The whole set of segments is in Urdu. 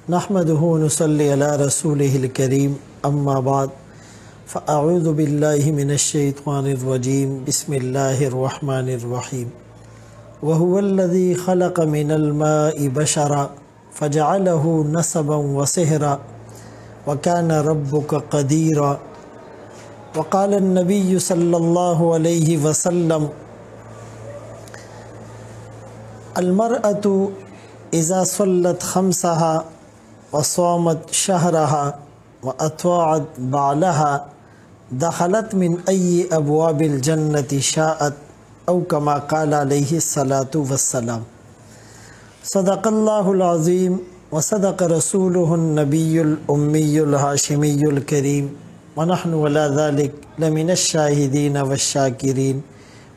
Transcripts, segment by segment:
نحمدہ ونصلی علی رسولہ الکریم اما بعد فاعوذ باللہ من الشیطان الرجیم بسم اللہ الرحمن الرحیم وهو الذی خلق من الماء بشرا فجعلہ نسبا وصہرا وکان ربک قدیرا وقال النبی صلی اللہ علیہ وسلم المرأة اذا صلت خمسها وصامت شهرها وأطاعت بعلها دخلت من أي أبواب الجنة شاءت أو كما قال عليه الصلاة والسلام صدق الله العظيم وصدق رسوله النبي الأمي الهاشمي الكريم ونحن على ذلك لمن الشاهدين والشاكرين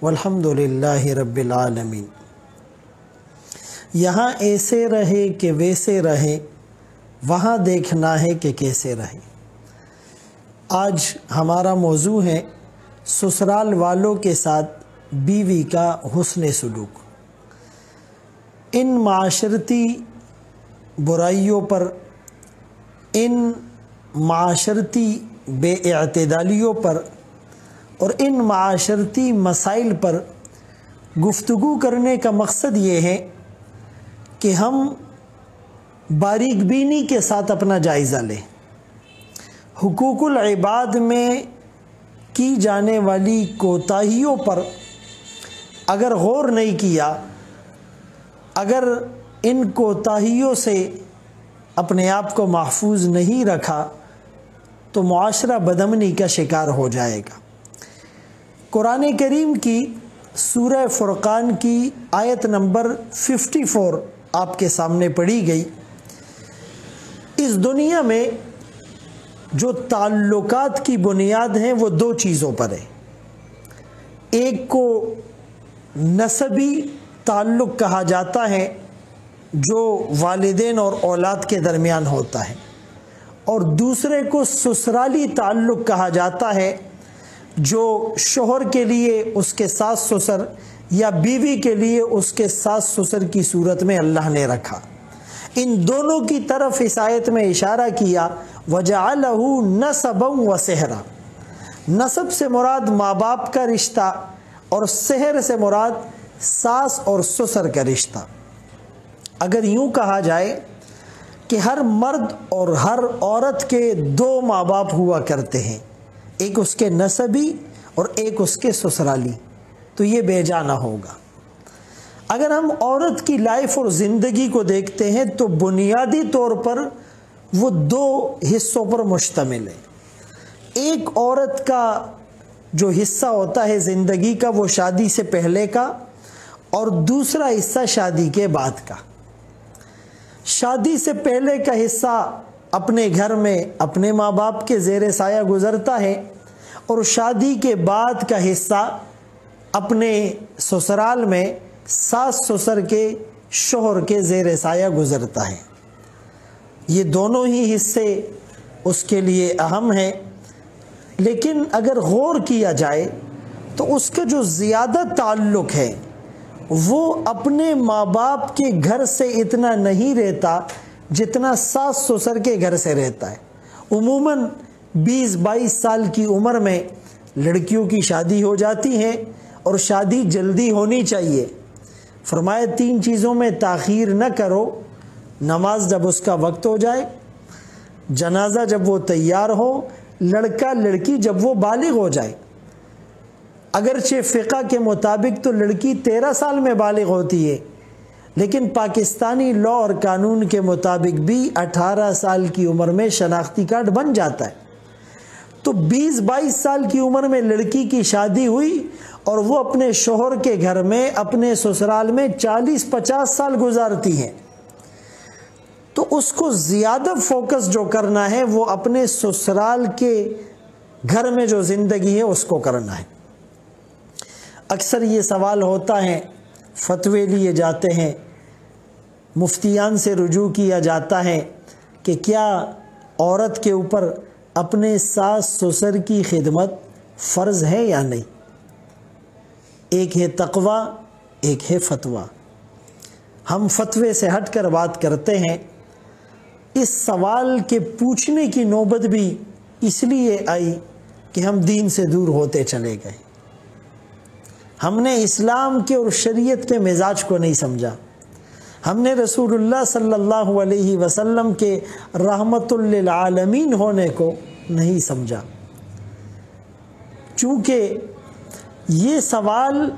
والحمد لله رب العالمين۔ یہاں ایسے رہے کہ ویسے رہے، وہاں دیکھنا ہے کہ کیسے رہے۔ آج ہمارا موضوع ہے سسرال والوں کے ساتھ بیوی کا حسن سلوک۔ ان معاشرتی برائیوں پر، ان معاشرتی بے اعتدالیوں پر اور ان معاشرتی مسائل پر گفتگو کرنے کا مقصد یہ ہے کہ ہم باریک بینی کے ساتھ اپنا جائزہ لیں۔ حقوق العباد میں کی جانے والی کوتاہیوں پر اگر غور نہیں کیا، اگر ان کوتاہیوں سے اپنے آپ کو محفوظ نہیں رکھا تو معاشرہ بدامنی کا شکار ہو جائے گا۔ قرآن کریم کی سورہ فرقان کی آیت نمبر 54 آپ کے سامنے پڑھی گئی۔ اس دنیا میں جو تعلقات کی بنیاد ہیں وہ دو چیزوں پر ہے۔ ایک کو نسبی تعلق کہا جاتا ہے جو والدین اور اولاد کے درمیان ہوتا ہے، اور دوسرے کو سسرالی تعلق کہا جاتا ہے جو شوہر کے لیے اس کے ساس سسر یا بیوی کے لیے اس کے ساس سسر کی صورت میں اللہ نے رکھا۔ ان دونوں کی طرف اس آیت میں اشارہ کیا وَجَعَلَهُ نَسَبًا وَسِحْرًا۔ نسب سے مراد ماں باپ کا رشتہ اور سحر سے مراد ساس اور سسر کا رشتہ۔ اگر یوں کہا جائے کہ ہر مرد اور ہر عورت کے دو ماں باپ ہوا کرتے ہیں، ایک اس کے نسبی اور ایک اس کے سسرالی، تو یہ بے جا نہ ہوگا۔ اگر ہم عورت کی لائف اور زندگی کو دیکھتے ہیں تو بنیادی طور پر وہ دو حصوں پر مشتمل ہے۔ ایک عورت کا جو حصہ ہوتا ہے زندگی کا وہ شادی سے پہلے کا، اور دوسرا حصہ شادی کے بعد کا۔ شادی سے پہلے کا حصہ اپنے گھر میں اپنے ماں باپ کے زیر سایہ گزرتا ہے، اور شادی کے بعد کا حصہ اپنے سسرال میں ساس سسر کے شوہر کے زیر سایہ گزرتا ہے۔ یہ دونوں ہی حصے اس کے لیے اہم ہیں، لیکن اگر غور کیا جائے تو اس کا جو زیادہ تعلق ہے وہ اپنے ماں باپ کے گھر سے اتنا نہیں رہتا جتنا ساس سسر کے گھر سے رہتا ہے۔ عموماً 20-22 سال کی عمر میں لڑکیوں کی شادی ہو جاتی ہے، اور شادی جلدی ہونی چاہیے۔ فرمایا 3 چیزوں میں تاخیر نہ کرو: نماز جب اس کا وقت ہو جائے، جنازہ جب وہ تیار ہو، لڑکا لڑکی جب وہ بالغ ہو جائے۔ اگرچہ فقہ کے مطابق تو لڑکی 13 سال میں بالغ ہوتی ہے، لیکن پاکستانی لا اور قانون کے مطابق بھی 18 سال کی عمر میں شناختی کارڈ بن جاتا ہے۔ تو 20-22 سال کی عمر میں لڑکی کی شادی ہوئی اور وہ اپنے شوہر کے گھر میں اپنے سسرال میں 40-50 سال گزارتی ہیں، تو اس کو زیادہ فوکس جو کرنا ہے وہ اپنے سسرال کے گھر میں جو زندگی ہے اس کو کرنا ہے۔ اکثر یہ سوال ہوتا ہے، فتوے لیے جاتے ہیں، مفتیان سے رجوع کیا جاتا ہے کہ کیا عورت کے اوپر اپنے ساس سسر کی خدمت فرض ہے یا نہیں؟ ایک ہے تقوی، ایک ہے فتویٰ۔ ہم فتوے سے ہٹ کر بات کرتے ہیں۔ اس سوال کے پوچھنے کی نوبت بھی اس لیے آئی کہ ہم دین سے دور ہوتے چلے گئے. ہم نے اسلام کے اور شریعت کے مزاج کو نہیں سمجھا. ہم نے رسول اللہ صلی اللہ علیہ وسلم کے رحمت للعالمین ہونے کو نہیں سمجھا. چونکہ یہ سوال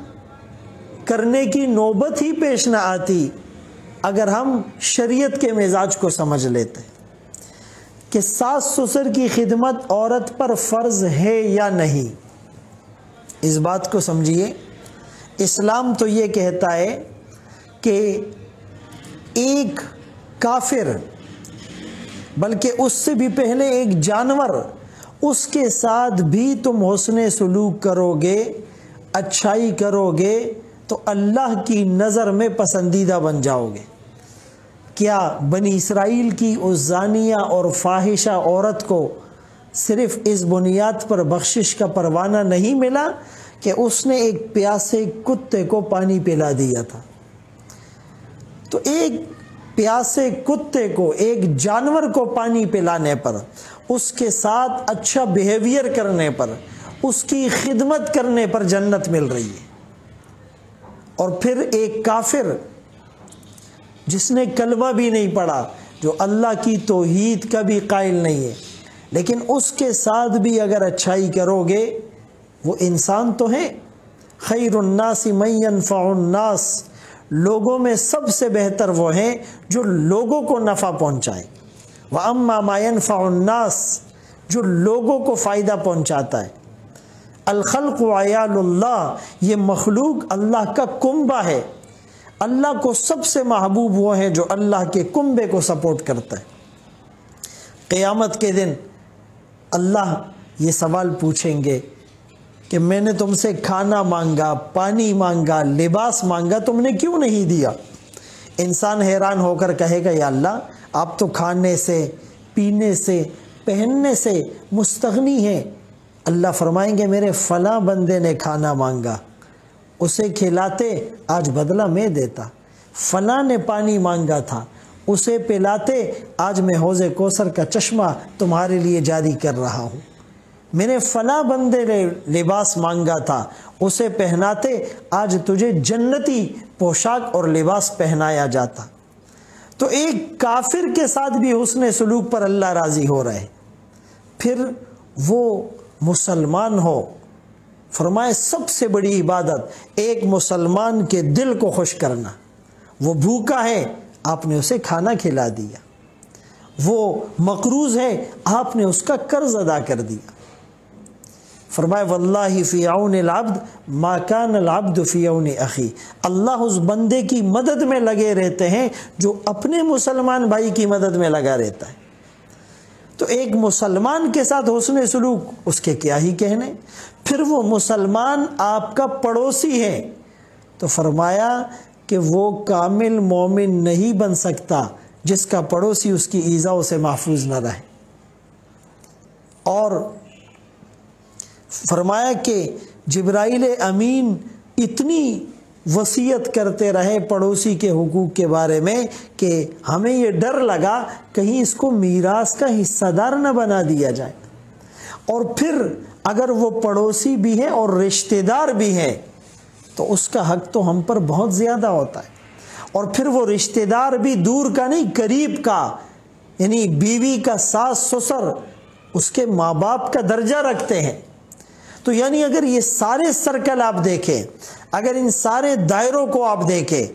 کرنے کی نوبت ہی پیش نہ آتی اگر ہم شریعت کے مزاج کو سمجھ لیتے کہ ساس سسر کی خدمت عورت پر فرض ہے یا نہیں. اس بات کو سمجھیے، اسلام تو یہ کہتا ہے کہ ایک کافر، بلکہ اس سے بھی پہلے ایک جانور، اس کے ساتھ بھی تم حسن سلوک کرو گے، اچھائی کرو گے تو اللہ کی نظر میں پسندیدہ بن جاؤ گے. کیا بنی اسرائیل کی اس زانیہ اور فاحشہ عورت کو صرف اس بنیاد پر بخشش کا پروانہ نہیں ملا کہ اس نے ایک پیاسے کتے کو پانی پلا دیا تھا؟ تو ایک پیاسے کتے کو، ایک جانور کو پانی پلانے پر، اس کے ساتھ اچھا بیہیویئر کرنے پر، اس کی خدمت کرنے پر جنت مل رہی ہے. اور پھر ایک کافر جس نے کلمہ بھی نہیں پڑھا، جو اللہ کی توحید کا بھی قائل نہیں ہے، لیکن اس کے ساتھ بھی اگر اچھائی کرو گے، وہ انسان تو ہے. خیر الناس من ينفع الناس، لوگوں میں سب سے بہتر وہ ہیں جو لوگوں کو نفع پہنچائیں. وَأَمَّا مَا يَنْفَعُ النَّاسِ، جو لوگوں کو فائدہ پہنچاتا ہے. الخلق عیال اللہ، یہ مخلوق اللہ کا کنبہ ہے. اللہ کو سب سے محبوب وہ ہے جو اللہ کے کنبے کو سپورٹ کرتا ہے. قیامت کے دن اللہ یہ سوال پوچھیں گے کہ میں نے تم سے کھانا مانگا، پانی مانگا، لباس مانگا، تم نے کیوں نہیں دیا؟ انسان حیران ہو کر کہے گا یا اللہ آپ تو کھانے سے، پینے سے، پہننے سے مستغنی ہیں. اللہ فرمائیں گے میرے فلاں بندے نے کھانا مانگا، اسے کھلاتے، آج بدلہ میں دیتا. فلاں نے پانی مانگا تھا، اسے پلاتے، آج میں حوض کوثر کا چشمہ تمہارے لیے جاری کر رہا ہوں. میرے فلاں بندے نے لباس مانگا تھا، اسے پہناتے، آج تجھے جنتی پوشاک اور لباس پہنایا جاتا. تو ایک کافر کے ساتھ بھی حسن سلوک پر اللہ راضی ہو رہے. پھر وہ مسلمان ہو، فرمائے سب سے بڑی عبادت ایک مسلمان کے دل کو خوش کرنا. وہ بھوکا ہے، آپ نے اسے کھانا کھلا دیا. وہ مقروض ہے، آپ نے اس کا قرض ادا کر دیا. فرمائے واللہ فی عون العبد ما کان العبد فی عون اخی، اللہ اس بندے کی مدد میں لگے رہتے ہیں جو اپنے مسلمان بھائی کی مدد میں لگا رہتا ہے. تو ایک مسلمان کے ساتھ حسن سلوک، اس کے کیا ہی کہنے. پھر وہ مسلمان آپ کا پڑوسی ہے تو فرمایا کہ وہ کامل مومن نہیں بن سکتا جس کا پڑوسی اس کی ایذاؤں سے محفوظ نہ رہے. اور فرمایا کہ جبرائیل امین اتنی وصیت کرتے رہے پڑوسی کے حقوق کے بارے میں کہ ہمیں یہ ڈر لگا کہیں اس کو میراث کا حصہ دار نہ بنا دیا جائے. اور پھر اگر وہ پڑوسی بھی ہے اور رشتہ دار بھی ہے تو اس کا حق تو ہم پر بہت زیادہ ہوتا ہے. اور پھر وہ رشتہ دار بھی دور کا نہیں، قریب کا، یعنی بیوی کا ساس سسر اس کے ماں باپ کا درجہ رکھتے ہیں. تو یعنی اگر یہ سارے سرکل آپ دیکھیں، اگر ان سارے دائروں کو آپ دیکھیں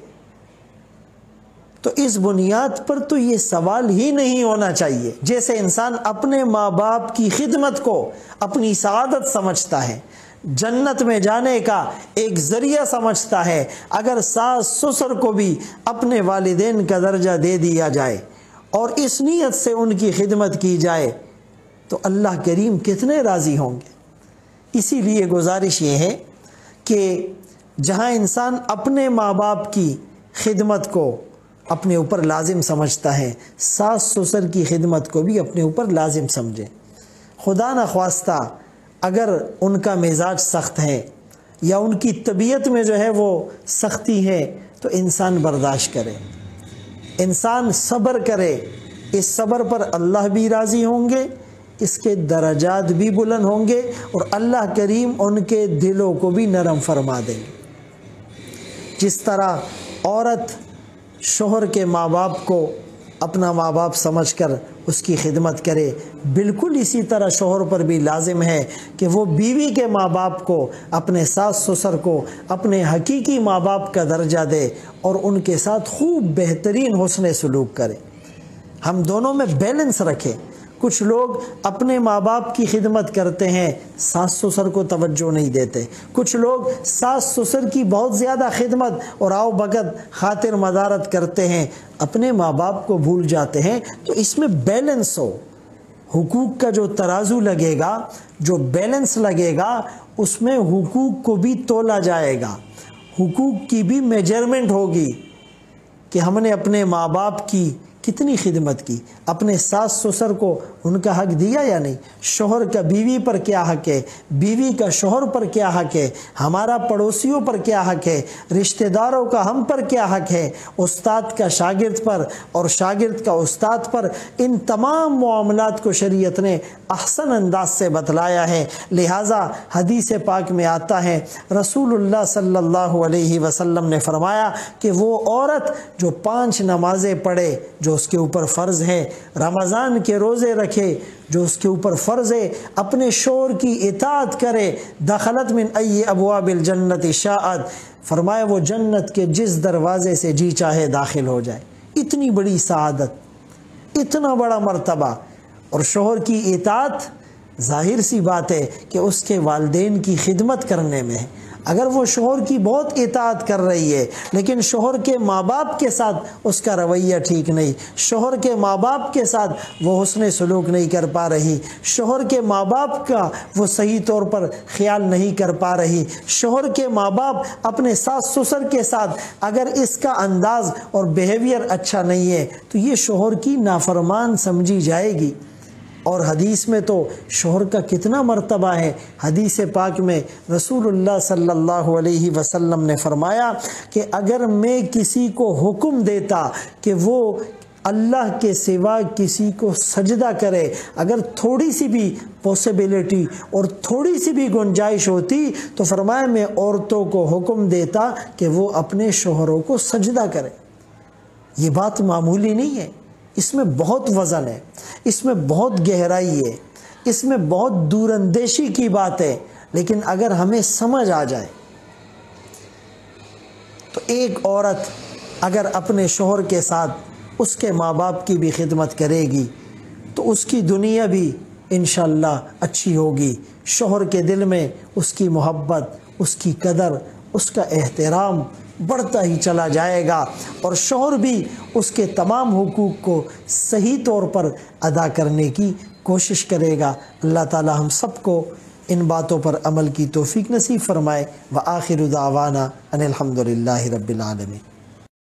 تو اس بنیاد پر تو یہ سوال ہی نہیں ہونا چاہیے. جیسے انسان اپنے ماں باپ کی خدمت کو اپنی سعادت سمجھتا ہے، جنت میں جانے کا ایک ذریعہ سمجھتا ہے، اگر ساس سسر کو بھی اپنے والدین کا درجہ دے دیا جائے اور اس نیت سے ان کی خدمت کی جائے تو اللہ کریم کتنے راضی ہوں گے. اسی لیے گزارش یہ ہے کہ جہاں انسان اپنے ماں باپ کی خدمت کو اپنے اوپر لازم سمجھتا ہے، ساس سسر کی خدمت کو بھی اپنے اوپر لازم سمجھے. خدا نخواستہ اگر ان کا مزاج سخت ہے یا ان کی طبیعت میں جو ہے وہ سختی ہے تو انسان برداشت کرے، انسان صبر کرے، اس صبر پر اللہ بھی راضی ہوں گے، اس کے درجات بھی بلند ہوں گے، اور اللہ کریم ان کے دلوں کو بھی نرم فرما دیں گے۔ جس طرح عورت شوہر کے ماں باپ کو اپنا ماں باپ سمجھ کر اس کی خدمت کرے، بالکل اسی طرح شوہر پر بھی لازم ہے کہ وہ بیوی کے ماں باپ کو، اپنے ساس سسر کو اپنے حقیقی ماں باپ کا درجہ دے اور ان کے ساتھ خوب بہترین حسن سلوک کرے۔ ہم دونوں میں بیلنس رکھیں۔ کچھ لوگ اپنے ماں باپ کی خدمت کرتے ہیں، ساس سسر کو توجہ نہیں دیتے۔ کچھ لوگ ساس سسر کی بہت زیادہ خدمت اور آؤ بگت خاطر مدارت کرتے ہیں، اپنے ماں باپ کو بھول جاتے ہیں۔ تو اس میں بیلنس ہو، حقوق کا جو ترازو لگے گا، جو بیلنس لگے گا، اس میں حقوق کو بھی تولا جائے گا، حقوق کی بھی میجرمنٹ ہوگی کہ ہم نے اپنے ماں باپ کی کتنی خدمت کی، اپنے ساس سسر کو ان کا حق دیا یا نہیں، شوہر کا بیوی پر کیا حق ہے، بیوی کا شوہر پر کیا حق ہے، ہمارا پڑوسیوں پر کیا حق ہے، رشتہ داروں کا ہم پر کیا حق ہے، استاد کا شاگرد پر اور شاگرد کا استاد پر۔ ان تمام معاملات کو شریعت نے احسن انداز سے بتلایا ہے۔ لہٰذا حدیث پاک میں آتا ہے، رسول اللہ صلی اللہ علیہ وسلم نے فرمایا کہ وہ عورت جو 5 نمازیں پڑھے جو اس کے اوپر فرض ہے، رمضان کے روزے رکھے جو اس کے اوپر فرض ہے، اپنے شوہر کی اطاعت کرے، دخلت من ای ابواب الجنت شاءت، فرمایا وہ جنت کے جس دروازے سے جی چاہے داخل ہو جائے۔ اتنی بڑی سعادت، اتنا بڑا مرتبہ۔ اور شوہر کی اطاعت ظاہر سی بات ہے کہ اس کے والدین کی خدمت کرنے میں ہے۔ اگر وہ شوہر کی بہت اطاعت کر رہی ہے لیکن شوہر کے ماں باپ کے ساتھ اس کا رویہ ٹھیک نہیں، شوہر کے ماں باپ کے ساتھ وہ حسن سلوک نہیں کر پا رہی، شوہر کے ماں باپ کا وہ صحیح طور پر خیال نہیں کر پا رہی، شوہر کے ماں باپ اپنے ساس سسر کے ساتھ اگر اس کا انداز اور بیہیویئر اچھا نہیں ہے تو یہ شوہر کی نافرمان سمجھی جائے گی۔ اور حدیث میں تو شوہر کا کتنا مرتبہ ہے۔ حدیث پاک میں رسول اللہ صلی اللہ علیہ وسلم نے فرمایا کہ اگر میں کسی کو حکم دیتا کہ وہ اللہ کے سوا کسی کو سجدہ کرے، اگر تھوڑی سی بھی پاسبلٹی اور تھوڑی سی بھی گنجائش ہوتی تو فرمایا میں عورتوں کو حکم دیتا کہ وہ اپنے شوہروں کو سجدہ کرے۔ یہ بات معمولی نہیں ہے، اس میں بہت وزن ہے، اس میں بہت گہرائی ہے، اس میں بہت دور اندیشی کی بات ہے، لیکن اگر ہمیں سمجھ آ جائے تو ایک عورت اگر اپنے شوہر کے ساتھ اس کے ماں باپ کی بھی خدمت کرے گی تو اس کی دنیا بھی انشاءاللہ اچھی ہوگی، شوہر کے دل میں اس کی محبت، اس کی قدر، اس کا احترام بڑھتا ہی چلا جائے گا، اور شوہر بھی اس کے تمام حقوق کو صحیح طور پر ادا کرنے کی کوشش کرے گا۔ اللہ تعالی ہم سب کو ان باتوں پر عمل کی توفیق نصیب فرمائے۔ وآخر دعوانا ان الحمد للہ رب العالمین۔